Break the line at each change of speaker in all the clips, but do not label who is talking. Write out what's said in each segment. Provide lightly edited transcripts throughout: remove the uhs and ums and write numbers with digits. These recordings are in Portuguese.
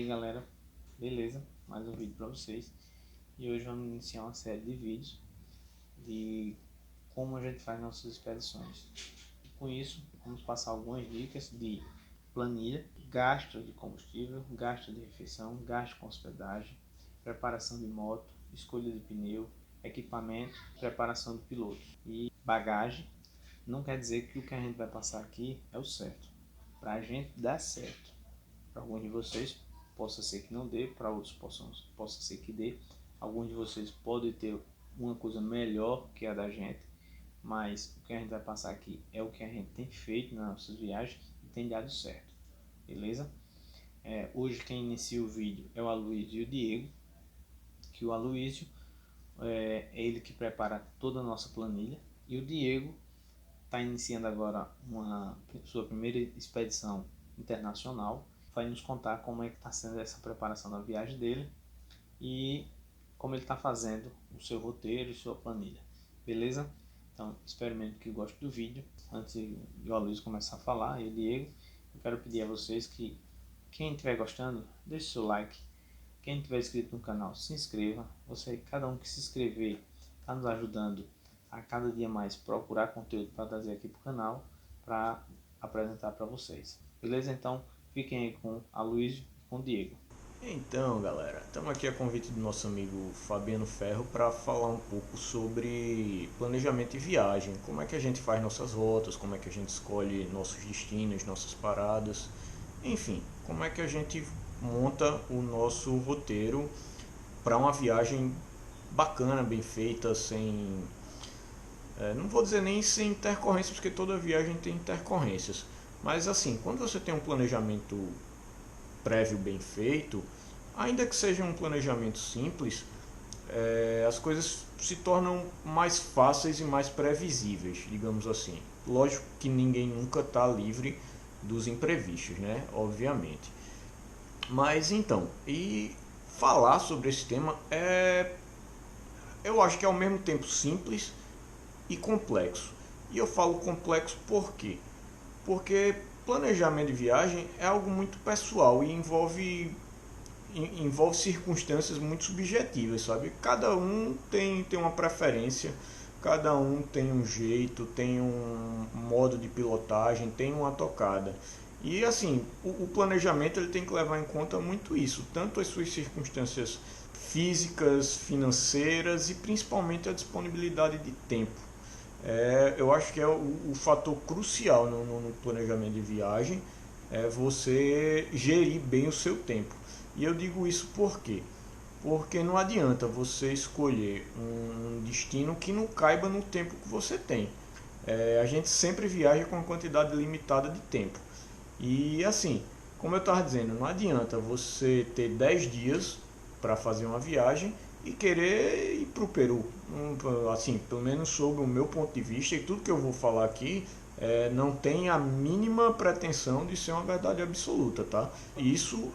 galera, beleza? Mais um vídeo para vocês. E hoje vamos iniciar uma série de vídeos de como a gente faz nossas expedições. E com isso, vamos passar algumas dicas de planilha, gasto de combustível, gasto de refeição, gasto com hospedagem, preparação de moto, escolha de pneu, equipamento, preparação do piloto e bagagem. Não quer dizer que o que a gente vai passar aqui é o certo. Para a gente dar certo, para alguns de vocês possa ser que não dê, para outros possa ser que dê. Alguns de vocês podem ter uma coisa melhor que a da gente, mas o que a gente vai passar aqui é o que a gente tem feito nas nossas viagens e tem dado certo, beleza? Hoje quem inicia o vídeo é o Aloysio e o Diego, que o Aloysio é ele que prepara toda a nossa planilha e o Diego está iniciando agora sua primeira expedição internacional. Vai nos contar como é que está sendo essa preparação da viagem dele e como ele está fazendo o seu roteiro e sua planilha, beleza? Então espero mesmo que gostem do vídeo. Antes de o Aloysio começar a falar, e o Diego, eu quero pedir a vocês que quem estiver gostando, deixe seu like. Quem estiver inscrito no canal, se inscreva. Cada um que se inscrever está nos ajudando a cada dia mais procurar conteúdo para trazer aqui para o canal, para apresentar para vocês, beleza? Então fiquem aí com a Aloysio e com o Diego.
Então, galera, estamos aqui a convite do nosso amigo Fabiano Ferro para falar um pouco sobre planejamento de viagem, como é que a gente faz nossas rotas, como é que a gente escolhe nossos destinos, nossas paradas, enfim, como é que a gente monta o nosso roteiro para uma viagem bacana, bem feita, sem... não vou dizer nem sem intercorrências, porque toda viagem tem intercorrências, mas assim, quando você tem um planejamento prévio bem feito, ainda que seja um planejamento simples, as coisas se tornam mais fáceis e mais previsíveis, digamos assim. Lógico que ninguém nunca está livre dos imprevistos, né? Obviamente. Mas então, e falar sobre esse tema eu acho que é ao mesmo tempo simples e complexo. E eu falo complexo por quê? Porque planejamento de viagem é algo muito pessoal e envolve circunstâncias muito subjetivas, sabe? Cada um tem uma preferência, cada um tem um jeito, tem um modo de pilotagem, tem uma tocada. E assim, o planejamento ele tem que levar em conta muito isso, tanto as suas circunstâncias físicas, financeiras e principalmente a disponibilidade de tempo. Eu acho que é o fator crucial no planejamento de viagem, é você gerir bem o seu tempo. E eu digo isso por quê? Porque não adianta você escolher um destino que não caiba no tempo que você tem. A gente sempre viaja com uma quantidade limitada de tempo. E assim, como eu estava dizendo, não adianta você ter 10 dias para fazer uma viagem e querer ir para o Peru. Assim, pelo menos sob o meu ponto de vista, e tudo que eu vou falar aqui não tem a mínima pretensão de ser uma verdade absoluta, tá? Isso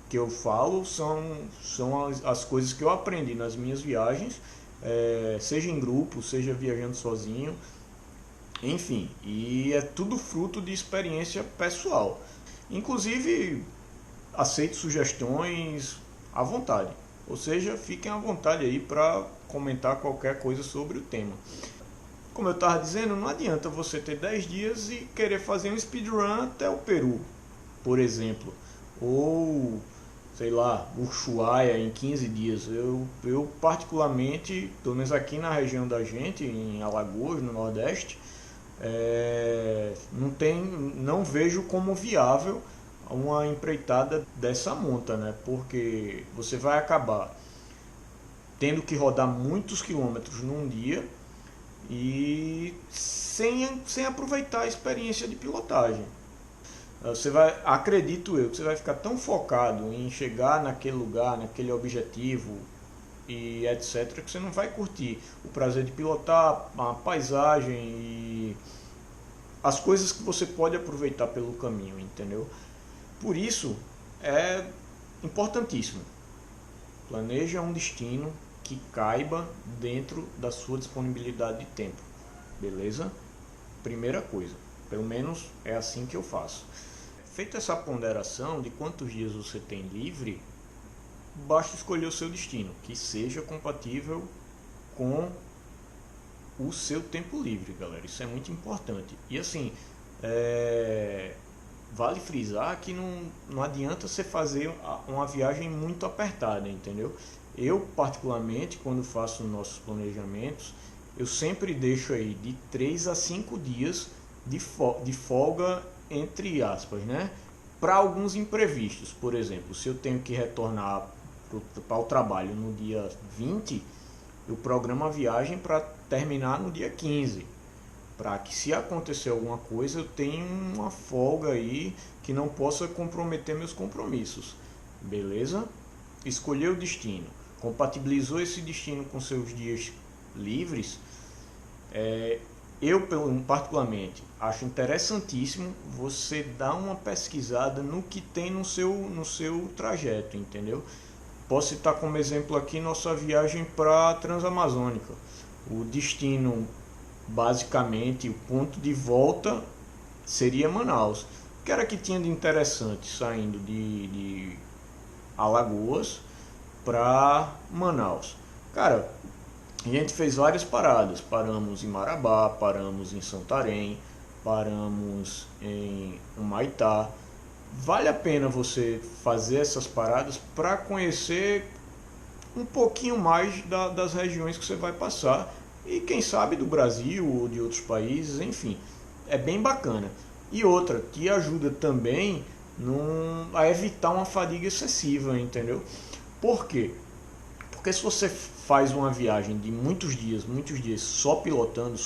que eu falo são as coisas que eu aprendi nas minhas viagens, seja em grupo, seja viajando sozinho, enfim, e é tudo fruto de experiência pessoal. Inclusive, aceito sugestões à vontade. Ou seja, fiquem à vontade aí para comentar qualquer coisa sobre o tema. Como eu estava dizendo, não adianta você ter 10 dias e querer fazer um speedrun até o Peru, por exemplo. Ou, sei lá, Ushuaia em 15 dias. Eu particularmente, pelo menos aqui na região da gente, em Alagoas, no Nordeste, não vejo como viável uma empreitada dessa monta, né? Porque você vai acabar tendo que rodar muitos quilômetros num dia e sem aproveitar a experiência de pilotagem. Acredito eu, que você vai ficar tão focado em chegar naquele lugar, naquele objetivo e etc, que você não vai curtir o prazer de pilotar, a paisagem e as coisas que você pode aproveitar pelo caminho, entendeu? Por isso, é importantíssimo. Planeja um destino que caiba dentro da sua disponibilidade de tempo. Beleza? Primeira coisa. Pelo menos é assim que eu faço. feita essa ponderação de quantos dias você tem livre, basta escolher o seu destino, que seja compatível com o seu tempo livre, galera. Isso é muito importante. E assim, vale frisar que não adianta você fazer uma viagem muito apertada, entendeu? Eu, particularmente, quando faço nossos planejamentos, eu sempre deixo aí de 3 a 5 dias de folga, entre aspas, né? Para alguns imprevistos. Por exemplo, se eu tenho que retornar para o trabalho no dia 20, eu programo a viagem para terminar no dia 15, para que, se acontecer alguma coisa, eu tenha uma folga aí que não possa comprometer meus compromissos. Beleza? Escolheu o destino, compatibilizou esse destino com seus dias livres. Eu, particularmente, acho interessantíssimo você dar uma pesquisada no que tem no seu trajeto, entendeu? Posso citar como exemplo aqui nossa viagem para a Transamazônica. O destino, basicamente, o ponto de volta seria Manaus. O que era que tinha de interessante saindo de Alagoas para Manaus? Cara, a gente fez várias paradas. Paramos em Marabá, paramos em Santarém, paramos em Humaitá. Vale a pena você fazer essas paradas para conhecer um pouquinho mais das regiões que você vai passar, e quem sabe do Brasil ou de outros países, enfim, é bem bacana. E outra, que ajuda também a evitar uma fadiga excessiva, entendeu? Por quê? Porque se você faz uma viagem de muitos dias só pilotando,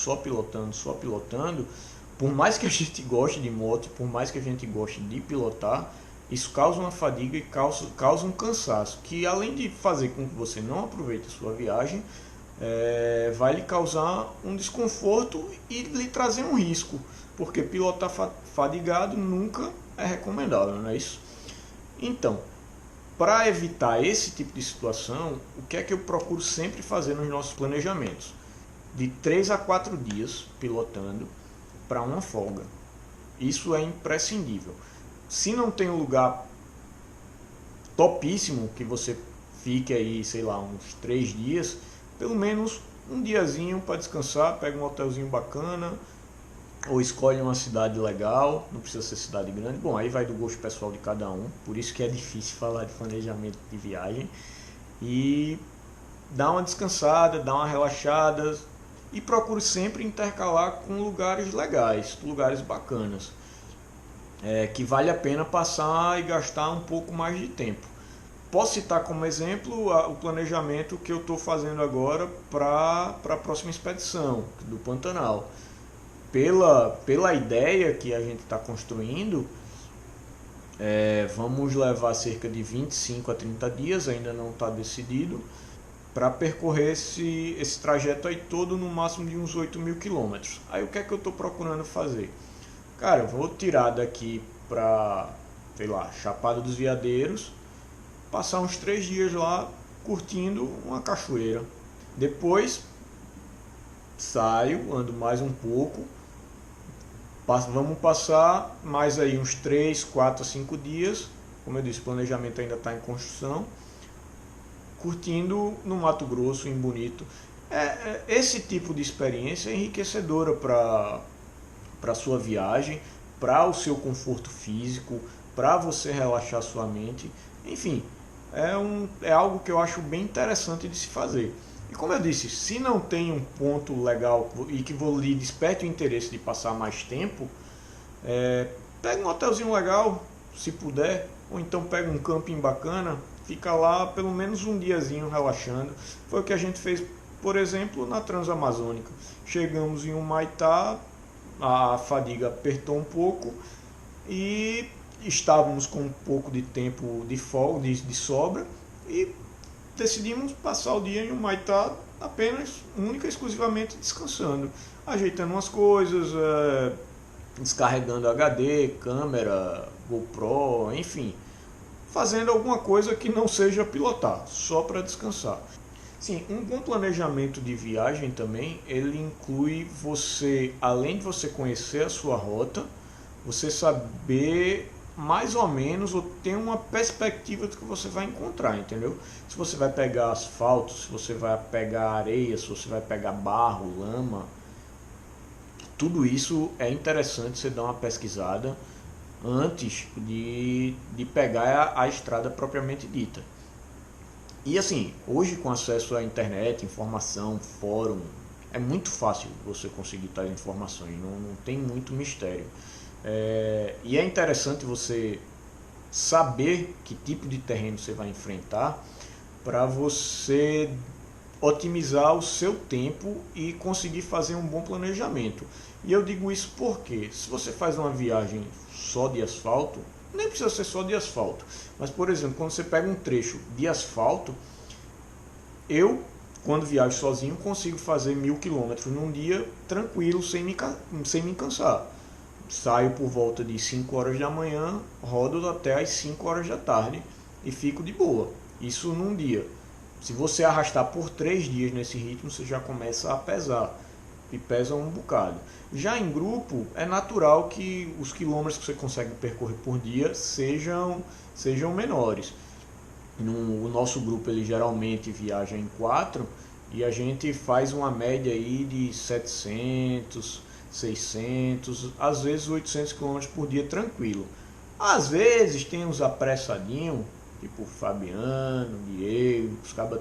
por mais que a gente goste de moto, por mais que a gente goste de pilotar, isso causa uma fadiga e causa um cansaço, que além de fazer com que você não aproveite a sua viagem, vai lhe causar um desconforto e lhe trazer um risco, porque pilotar fadigado nunca é recomendável, não é isso? Então, para evitar esse tipo de situação, o que é que eu procuro sempre fazer nos nossos planejamentos? De 3 a 4 dias pilotando para uma folga. Isso é imprescindível. Se não tem um lugar topíssimo que você fique aí, sei lá, uns 3 dias, pelo menos um diazinho para descansar, pega um hotelzinho bacana, ou escolhe uma cidade legal, não precisa ser cidade grande. Bom, aí vai do gosto pessoal de cada um, por isso que é difícil falar de planejamento de viagem. E dá uma descansada, dá uma relaxada, e procure sempre intercalar com lugares legais, lugares bacanas, que vale a pena passar e gastar um pouco mais de tempo. Posso citar como exemplo o planejamento que eu estou fazendo agora para a próxima expedição do Pantanal. Pela ideia que a gente está construindo, vamos levar cerca de 25 a 30 dias, ainda não está decidido, para percorrer esse trajeto aí todo, no máximo de uns 8.000 quilômetros. Aí o que é que eu estou procurando fazer? Cara, eu vou tirar daqui para, sei lá, Chapada dos Veadeiros, passar uns 3 dias lá curtindo uma cachoeira. Depois saio, ando mais um pouco, vamos passar mais aí uns 3, 4, 5 dias. Como eu disse, o planejamento ainda está em construção, curtindo no Mato Grosso, em Bonito. Esse tipo de experiência é enriquecedora para a sua viagem, para o seu conforto físico, para você relaxar sua mente. Enfim, é algo que eu acho bem interessante de se fazer. E como eu disse, se não tem um ponto legal e que lhe desperte o interesse de passar mais tempo, pega um hotelzinho legal, se puder, ou então pega um camping bacana, fica lá pelo menos um diazinho relaxando. Foi o que a gente fez, por exemplo, na Transamazônica. Chegamos em Humaitá, a fadiga apertou um pouco e estávamos com um pouco de tempo de folga, de sobra, e decidimos passar o dia em Humaitá apenas, única e exclusivamente descansando, ajeitando umas coisas, descarregando HD, câmera, GoPro, enfim, fazendo alguma coisa que não seja pilotar, só para descansar. Sim, um bom planejamento de viagem também, ele inclui você, além de você conhecer a sua rota, você saber mais ou menos, ou tem uma perspectiva do que você vai encontrar, entendeu? Se você vai pegar asfalto, se você vai pegar areia, se você vai pegar barro, lama, tudo isso é interessante você dar uma pesquisada antes de pegar a estrada propriamente dita. E assim, hoje com acesso à internet, informação, fórum, é muito fácil você conseguir tais informações, não tem muito mistério. E é interessante você saber que tipo de terreno você vai enfrentar para você otimizar o seu tempo e conseguir fazer um bom planejamento. E eu digo isso porque se você faz uma viagem só de asfalto, nem precisa ser só de asfalto, mas por exemplo, quando você pega um trecho de asfalto, eu, quando viajo sozinho, consigo fazer 1000 km num dia tranquilo, sem me cansar. Saio por volta de 5 horas da manhã, rodo até as 5 horas da tarde e fico de boa. Isso num dia. Se você arrastar por 3 dias nesse ritmo, você já começa a pesar. E pesa um bocado. Já em grupo, é natural que os quilômetros que você consegue percorrer por dia sejam menores. O nosso grupo ele geralmente viaja em 4 e a gente faz uma média aí de 700, 600, às vezes 800 km por dia tranquilo. Às vezes tem uns apressadinhos, tipo Fabiano, Diego, os cabas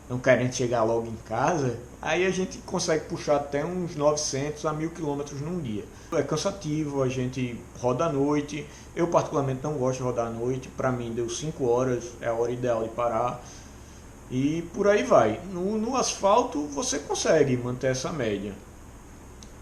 não querendo chegar logo em casa, aí a gente consegue puxar até uns 900 a 1000 km num dia. É cansativo, a gente roda à noite, eu particularmente não gosto de rodar à noite, para mim deu 5 horas, é a hora ideal de parar, e por aí vai. No asfalto você consegue manter essa média.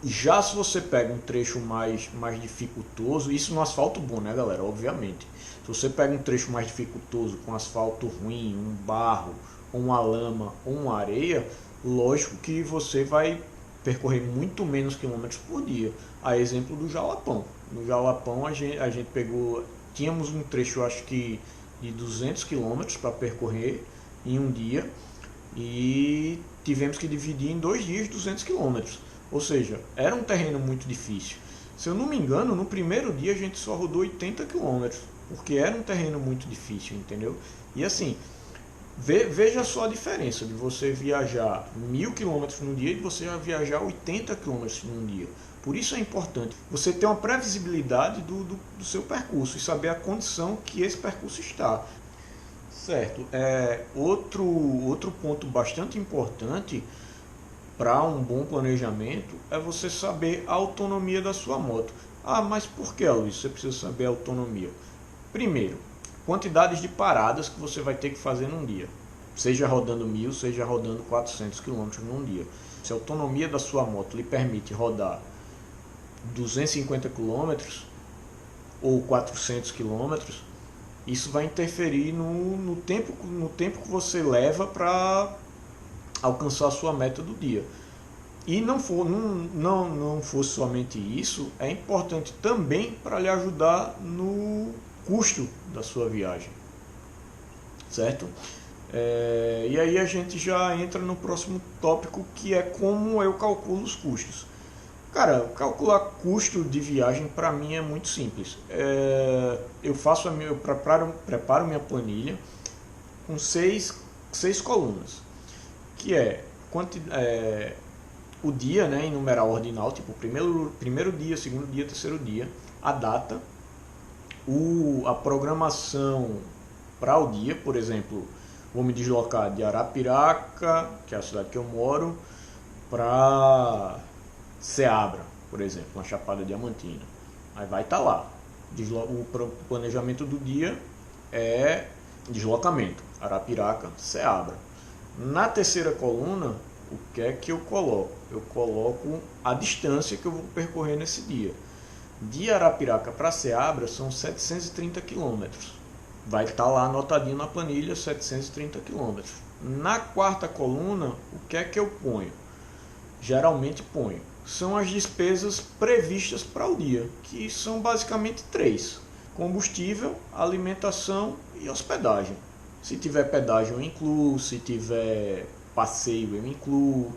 Já se você pega um trecho mais dificultoso, isso no asfalto bom, né galera, obviamente. Se você pega um trecho mais dificultoso, com asfalto ruim, um barro, uma lama ou uma areia, lógico que você vai percorrer muito menos quilômetros por dia. A exemplo do Jalapão. No Jalapão a gente pegou, tínhamos um trecho acho que de 200 quilômetros para percorrer em um dia e tivemos que dividir em 2 dias 200 quilômetros. Ou seja, era um terreno muito difícil. Se eu não me engano, no primeiro dia a gente só rodou 80 quilômetros, porque era um terreno muito difícil, entendeu? E assim, veja só a diferença de você viajar 1000 km num dia e de você viajar 80 km num dia. Por isso é importante você ter uma previsibilidade do seu percurso e saber a condição que esse percurso está. Certo. Outro ponto bastante importante para um bom planejamento é você saber a autonomia da sua moto. Ah, mas por que, Luiz, você precisa saber a autonomia? Primeiro, quantidades de paradas que você vai ter que fazer num dia, seja rodando 1000, seja rodando 400 km num dia. Se a autonomia da sua moto lhe permite rodar 250 km ou 400 km, isso vai interferir no tempo que você leva para alcançar a sua meta do dia. E não fosse somente isso, é importante também para lhe ajudar no custo da sua viagem, certo? E aí a gente já entra no próximo tópico, que é como eu calculo os custos. Cara, calcular custo de viagem para mim é muito simples. Eu preparo minha planilha com seis colunas, que o dia, né, em numeral ordinal, tipo primeiro dia, segundo dia, terceiro dia, a data, a programação para o dia, por exemplo, vou me deslocar de Arapiraca, que é a cidade que eu moro, para Ceabra, por exemplo, na Chapada Diamantina. Aí vai estar lá. O planejamento do dia é deslocamento, Arapiraca, Ceabra. Na terceira coluna, o que é que eu coloco? Eu coloco a distância que eu vou percorrer nesse dia. De Arapiraca para Ceabra são 730 km. Vai estar lá anotadinho na planilha 730 km. Na quarta coluna, o que é que eu ponho? Geralmente ponho. São as despesas previstas para o dia, que são basicamente 3: combustível, alimentação e hospedagem. Se tiver pedágio eu incluo, se tiver passeio eu incluo,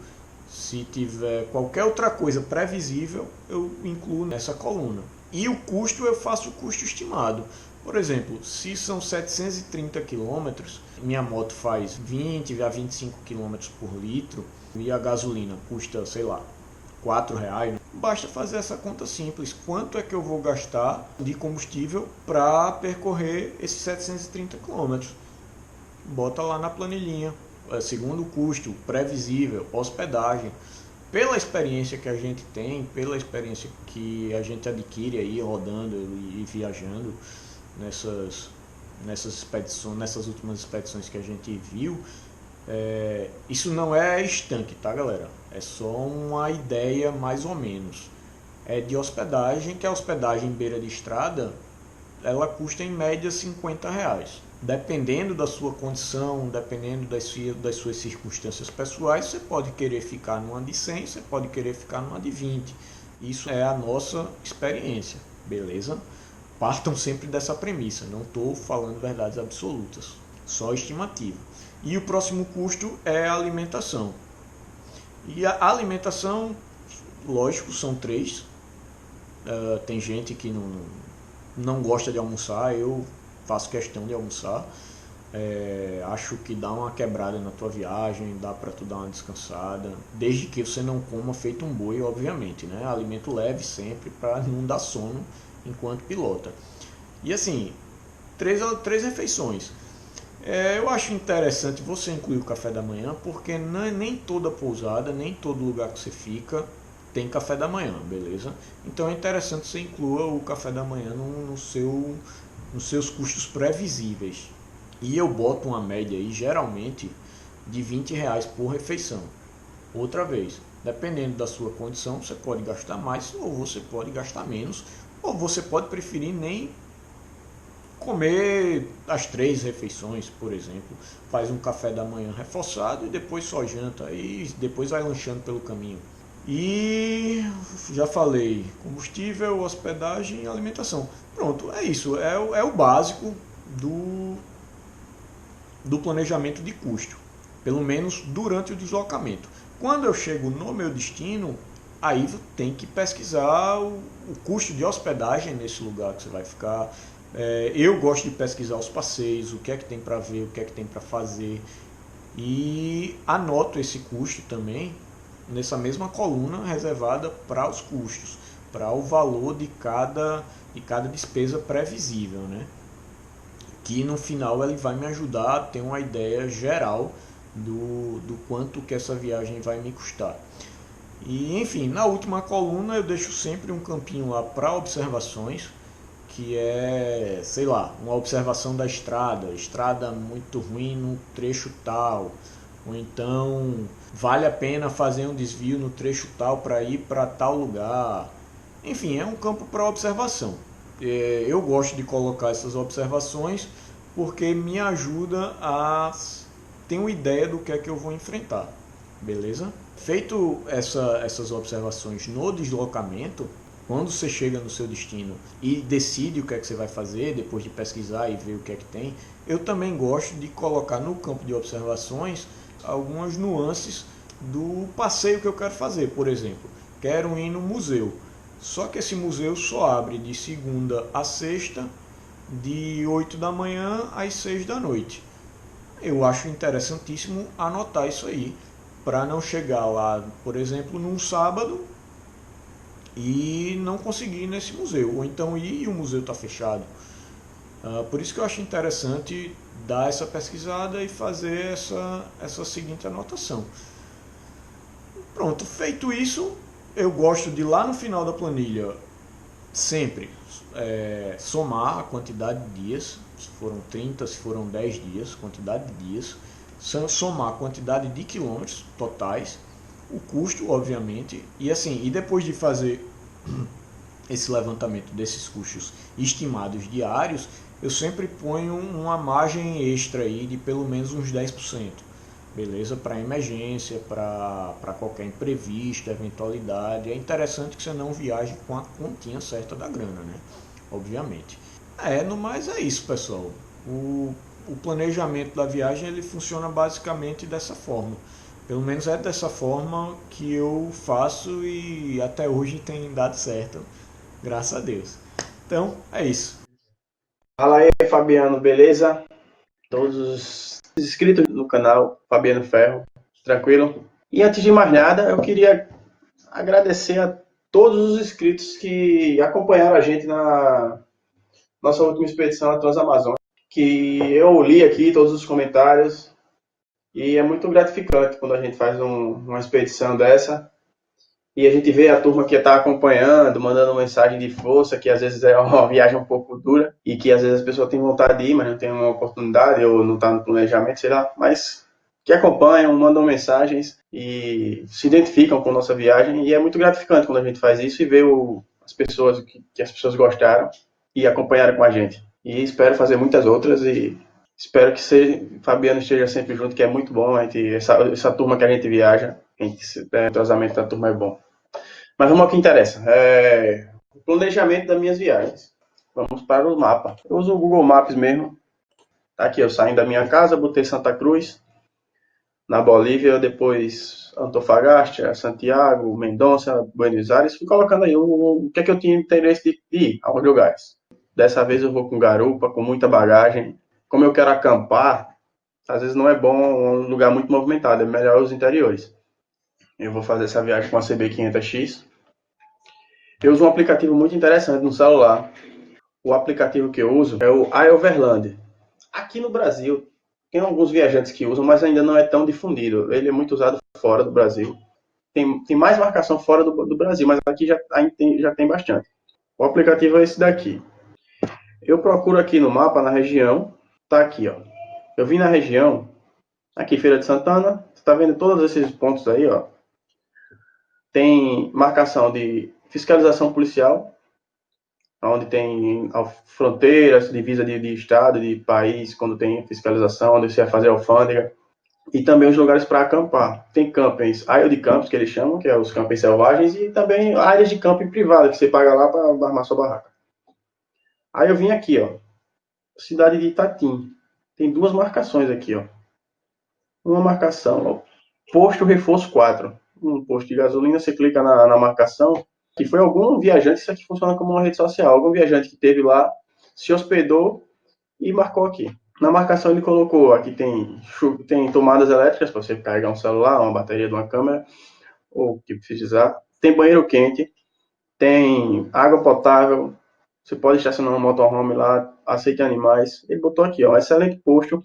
se tiver qualquer outra coisa previsível eu incluo nessa coluna. E o custo, eu faço o custo estimado. Por exemplo, se são 730 km, minha moto faz 20 a 25 km por litro e a gasolina custa, sei lá, R$4, basta fazer essa conta simples. Quanto é que eu vou gastar de combustível para percorrer esses 730 km? Bota lá na planilhinha, segundo custo, previsível, hospedagem. Pela experiência que a gente tem, pela experiência que a gente adquire aí rodando e viajando nessas expedições, nessas últimas expedições que a gente viu, isso não é estanque, tá, galera? É só uma ideia mais ou menos. É de hospedagem, que a hospedagem em beira de estrada, ela custa em média R$50. Dependendo da sua condição, dependendo das suas circunstâncias pessoais, você pode querer ficar numa de 100, você pode querer ficar numa de 20. Isso é a nossa experiência, beleza? Partam sempre dessa premissa, não estou falando verdades absolutas, só estimativa. E o próximo custo é a alimentação. E a alimentação, lógico, são 3. Tem gente que não gosta de almoçar, eu faço questão de almoçar. Acho que dá uma quebrada na tua viagem, dá para tu dar uma descansada, desde que você não coma feito um boi, obviamente, né? Alimento leve sempre para não dar sono enquanto pilota. E assim, três refeições. Eu acho interessante você incluir o café da manhã, porque nem toda pousada, nem todo lugar que você fica tem café da manhã, beleza? Então é interessante você inclua o café da manhã nos seus custos previsíveis. E eu boto uma média aí, geralmente, de R$20 por refeição. Outra vez, dependendo da sua condição, você pode gastar mais ou você pode gastar menos, ou você pode preferir nem comer as 3 refeições, por exemplo. Faz um café da manhã reforçado e depois só janta e depois vai lanchando pelo caminho. E já falei, combustível, hospedagem e alimentação. Pronto, é isso, é o básico do planejamento de custo, pelo menos durante o deslocamento. Quando eu chego no meu destino, aí tem que pesquisar o custo de hospedagem nesse lugar que você vai ficar. Eu gosto de pesquisar os passeios, o que é que tem para ver, o que é que tem para fazer, e anoto esse custo também nessa mesma coluna reservada para os custos, para o valor de cada despesa previsível, né? Que no final ele vai me ajudar a ter uma ideia geral do quanto que essa viagem vai me custar. E enfim, na última coluna eu deixo sempre um campinho lá para observações, que é, sei lá, uma observação da estrada muito ruim no trecho tal, ou então vale a pena fazer um desvio no trecho tal para ir para tal lugar. Enfim, é um campo para observação. Eu gosto de colocar essas observações porque me ajuda a ter uma ideia do que é que eu vou enfrentar, beleza? Feito essas observações no deslocamento, quando você chega no seu destino e decide o que é que você vai fazer, depois de pesquisar e ver o que é que tem, eu também gosto de colocar no campo de observações algumas nuances do passeio que eu quero fazer. Por exemplo, quero ir no museu, só que esse museu só abre de segunda a sexta, de 8 da manhã às 6 da noite. Eu acho interessantíssimo anotar isso aí, para não chegar lá, por exemplo, num sábado e não conseguir ir nesse museu, ou então ir e o museu está fechado. Por isso que eu acho interessante dar essa pesquisada e fazer essa seguinte anotação. Pronto, feito isso, eu gosto de lá no final da planilha sempre somar a quantidade de dias, se foram 30, se foram 10 dias, quantidade de dias, somar a quantidade de quilômetros totais, o custo, obviamente, e depois de fazer esse levantamento desses custos estimados diários, eu sempre ponho uma margem extra aí de pelo menos uns 10%, beleza? Para emergência, para qualquer imprevisto, eventualidade. É interessante que você não viaje com a continha certa da grana, né? Obviamente. No mais é isso, pessoal. O planejamento da viagem ele funciona basicamente dessa forma. Pelo menos é dessa forma que eu faço e até hoje tem dado certo, graças a Deus. Então, é isso.
Fala aí, Fabiano, beleza? Todos os inscritos no canal, Fabiano Ferro, tranquilo? E antes de mais nada, eu queria agradecer a todos os inscritos que acompanharam a gente na nossa última expedição à Transamazônica, que eu li aqui todos os comentários e é muito gratificante quando a gente faz uma expedição dessa e a gente vê a turma que está acompanhando, mandando mensagem de força, que às vezes é uma viagem um pouco dura e que às vezes as pessoas têm vontade de ir, mas não tem uma oportunidade ou não está no planejamento, sei lá, mas que acompanham, mandam mensagens e se identificam com a nossa viagem e é muito gratificante quando a gente faz isso e vê as pessoas que as pessoas gostaram e acompanharam com a gente. E espero fazer muitas outras e espero que Fabiano esteja sempre junto, que é muito bom, essa turma que a gente viaja, o entrosamento da turma é bom. Mas vamos ao que interessa. O planejamento das minhas viagens. Vamos para o mapa. Eu uso o Google Maps mesmo. Tá aqui, eu saindo da minha casa, botei Santa Cruz, na Bolívia, depois Antofagasta, Santiago, Mendonça, Buenos Aires. Fui colocando aí o que é que eu tinha interesse de ir, aos lugares. Dessa vez eu vou com garupa, com muita bagagem. Como eu quero acampar, às vezes não é bom um lugar muito movimentado, é melhor os interiores. Eu vou fazer essa viagem com a CB500X. Eu uso um aplicativo muito interessante no celular. O aplicativo que eu uso é o iOverland. Aqui no Brasil, tem alguns viajantes que usam, mas ainda não é tão difundido. Ele é muito usado fora do Brasil. Tem mais marcação fora do Brasil, mas aqui já tem bastante. O aplicativo é esse daqui. Eu procuro aqui no mapa, na região. Tá aqui, ó. Eu vim na região, aqui Feira de Santana. Você tá vendo todos esses pontos aí, ó. Tem marcação de fiscalização policial, onde tem fronteiras, divisa de estado, de país, quando tem fiscalização, onde você vai fazer alfândega, e também os lugares para acampar. Tem campings, área de campos, que eles chamam, que é os campings selvagens, e também áreas de camping privada, que você paga lá para armar sua barraca. Aí eu vim aqui, ó, cidade de Itatim. Tem duas marcações aqui, ó. Uma marcação, ó, posto reforço 4. Um posto de gasolina, você clica na marcação, que foi algum viajante, isso aqui funciona como uma rede social, algum viajante que esteve lá, se hospedou e marcou aqui. Na marcação ele colocou, aqui tem tomadas elétricas para você carregar um celular, uma bateria de uma câmera, ou o que precisar. Tem banheiro quente, tem água potável, você pode estacionar um motorhome lá, aceita animais. Ele botou aqui, ó, excelente posto,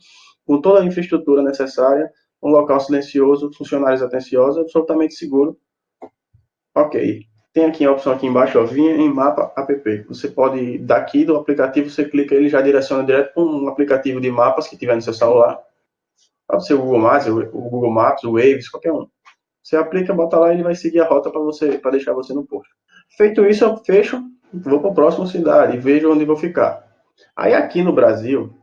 com toda a infraestrutura necessária, um local silencioso, funcionários atenciosos, absolutamente seguro. Ok. Tem aqui a opção aqui embaixo, ó, vinha em mapa app. Você pode, daqui do aplicativo, você clica, ele já direciona direto para um aplicativo de mapas que tiver no seu celular. Pode ser o Google Maps, o Waves, qualquer um. Você aplica, bota lá e ele vai seguir a rota para deixar você no posto. Feito isso, eu fecho, vou para a próxima cidade e vejo onde vou ficar. Aí aqui no Brasil,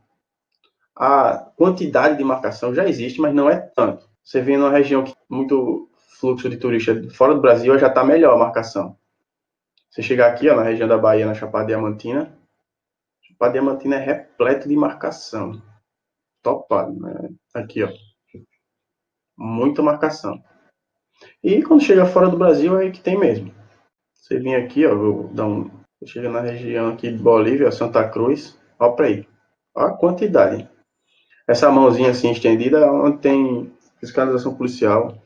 a quantidade de marcação já existe, mas não é tanto. Você vem numa região que muito fluxo de turista fora do Brasil, já está melhor a marcação. Você chegar aqui, ó, na região da Bahia, na Chapada Diamantina, Chapada Diamantina é repleto de marcação. Topado, né? Aqui, ó. Muita marcação. E quando chega fora do Brasil, é aí que tem mesmo. Você vem aqui, ó, chega na região aqui de Bolívia, Santa Cruz, ó pra aí. Ó a quantidade. Essa mãozinha assim estendida é onde tem fiscalização policial,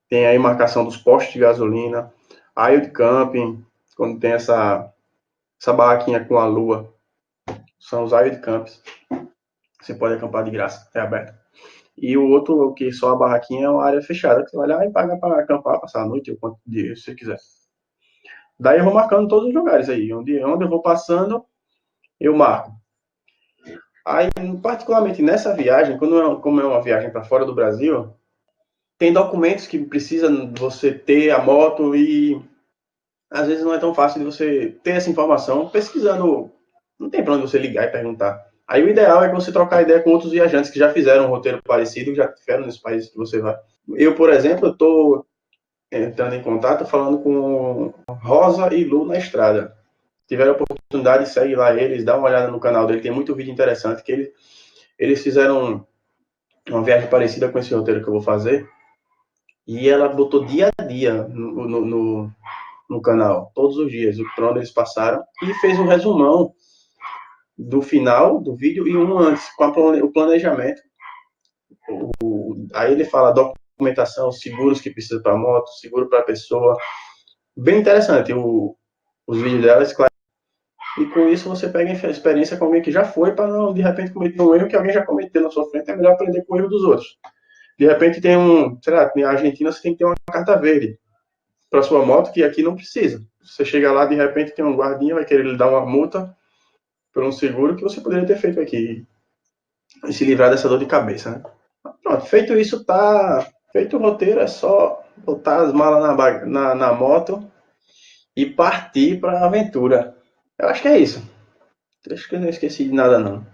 tem aí marcação dos postos de gasolina, área de camping, quando tem essa barraquinha com a lua, são os áreas de camping. Você pode acampar de graça, é aberto. E o outro, que só a barraquinha, é uma área fechada, que você vai lá e paga para acampar, passar a noite, ou quanto dia você quiser. Daí eu vou marcando todos os lugares aí, onde eu vou passando, eu marco. Aí, particularmente nessa viagem, como é uma viagem para fora do Brasil, tem documentos que precisa você ter a moto e às vezes não é tão fácil de você ter essa informação pesquisando. Não tem para onde você ligar e perguntar. Aí o ideal é que você trocar ideia com outros viajantes que já fizeram um roteiro parecido, que já tiveram nesse país que você vai. Eu, por exemplo, estou entrando em contato falando com Rosa e Lu na estrada. Tiveram a oportunidade, segue lá eles, dá uma olhada no canal dele, tem muito vídeo interessante que eles fizeram uma viagem parecida com esse roteiro que eu vou fazer. E ela botou dia a dia no canal, todos os dias, o trono eles passaram, e fez um resumão do final do vídeo e um antes, com o planejamento. Aí ele fala documentação, seguros que precisa para moto, seguro para pessoa. Bem interessante os vídeos dela, claro. E com isso você pega a experiência com alguém que já foi, para não, de repente, cometer um erro que alguém já cometeu na sua frente. É melhor aprender com o erro dos outros. De repente tem sei lá, na Argentina você tem que ter uma carta verde para sua moto, que aqui não precisa. Você chega lá, de repente tem um guardinha, vai querer lhe dar uma multa por um seguro que você poderia ter feito aqui. E se livrar dessa dor de cabeça, né? Pronto, feito isso, tá feito o roteiro, é só botar as malas na moto e partir para a aventura. Eu acho que é isso. Acho que eu não esqueci de nada, não.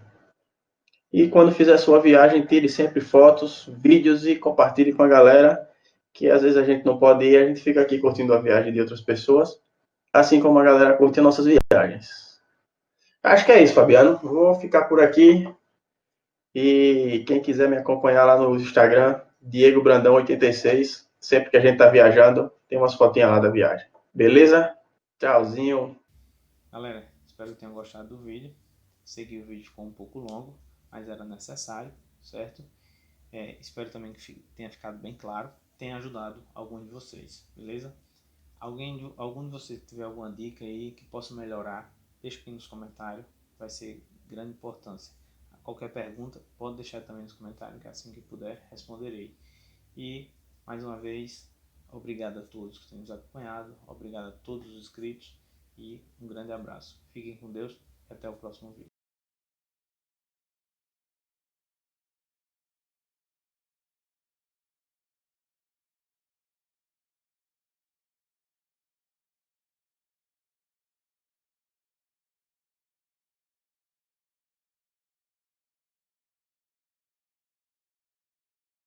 E quando fizer sua viagem, tire sempre fotos, vídeos e compartilhe com a galera, que às vezes a gente não pode ir, a gente fica aqui curtindo a viagem de outras pessoas, assim como a galera curte as nossas viagens. Acho que é isso, Fabiano. Vou ficar por aqui. E quem quiser me acompanhar lá no Instagram, Diego Brandão 86. Sempre que a gente tá viajando, tem umas fotinhas lá da viagem. Beleza? Tchauzinho.
Galera, espero que tenham gostado do vídeo. Sei que o vídeo ficou um pouco longo, mas era necessário, certo? Espero também que tenha ficado bem claro, tenha ajudado algum de vocês, beleza? Algum de vocês tiver alguma dica aí que possa melhorar, deixa aqui nos comentários, vai ser de grande importância. Qualquer pergunta, pode deixar também nos comentários, que assim que puder, responderei. E, mais uma vez, obrigado a todos que têm nos acompanhado, obrigado a todos os inscritos e um grande abraço. Fiquem com Deus e até o próximo vídeo.